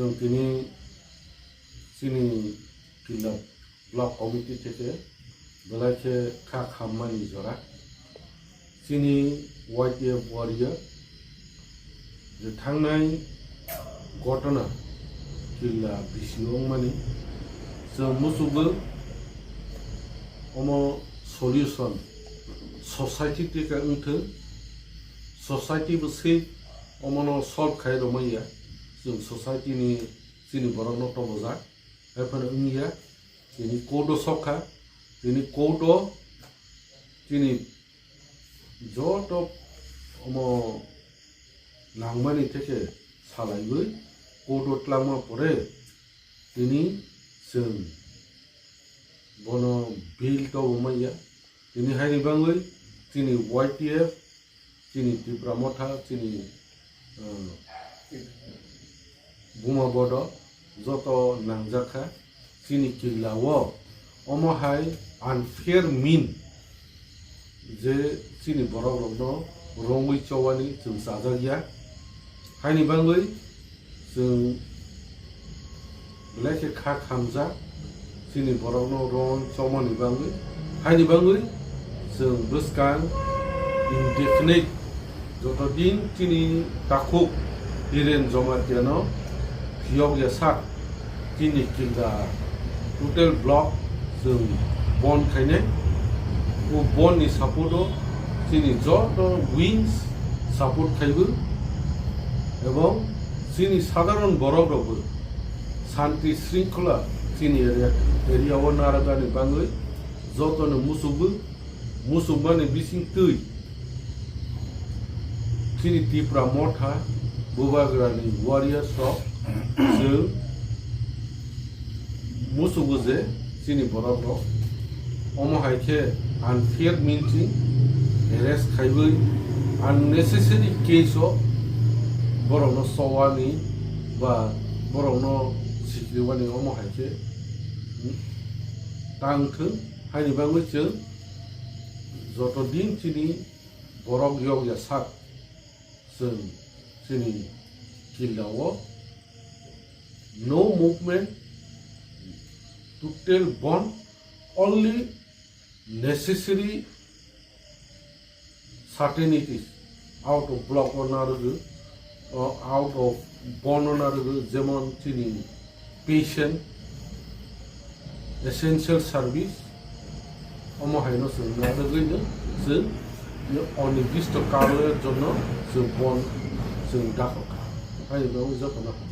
जों दिनै जोंनि जिल्ला ब्लक कमिटि থেকে बेलायसे खा खामानि जरा जोंनि YTF वारियर जे थांनाय घटना जिल्ला बिसिङाव माने जों मुसुबो अमो सल्यूशन सोसाइटी टेका उन्थो सोसाइटी बसे अमनो सल्व खायदोमैया जों सोसाइटी नि जोंनि बर' नट बजा एफोर उंगिया जोंनि कोड सखा जोंनि कोड जोंनि जत अमो लांमानि থেকে सालायबो कोड लामा परे दिनै जों बनो बिल दमैया दिनै हायनि बाङै जोंनि YTF जोंनि त्रिपुरा मथा जोंनि बुमा बड जत नांजाखा जोंनि जिल्लायाव अमहाय आनफेयर मिन जे जोंनि बर'फोरनो रङै चवानि जों जाजागिया हायनि बाङै जों बेलायसे खा खामजा जोंनि बर'नो रं चवानि बाङै हायनि बाङै जों बसकां indefinite जत दिन जोंनि ताखुक हिरेन जमातियानो भियोग या सात जोंनि जिल्ला टोटल ब्लक जों बन खायनाय वो बन नि सापोर्ट जोंनि जत विंस सापोर्ट खायबो एवं जोंनि साधारण बर'फ्राबो शांति श्रृंखला जोंनि एरियाव नारागानि बाङै जतनो मुसुब माने बिसिं तै जोंनि त्रिपुरा मथा बुबाग्रानि वारियर्स जों मुसुबो जे जोंनि बर'फ्राव अमहायखे आनफेयर मिन्थिं एरेस्ट खायबो आननेसेसारि केस बर'नो सवानि बा बर'नो सिक्रिवानि अमहायखे तांथो हायनि बाङै जों जत दिन जोंनि बर' गियोग या सात जों जोंनि जिल्लायाव no movement total bond only necessary certainties out of block or out of bond or যেমন চিনি patient essential service অমহাইনো जों नारगैनो जों अनिर्दिष्ट कारणेर जন্য जों बन जों दाखा हायबाव जखना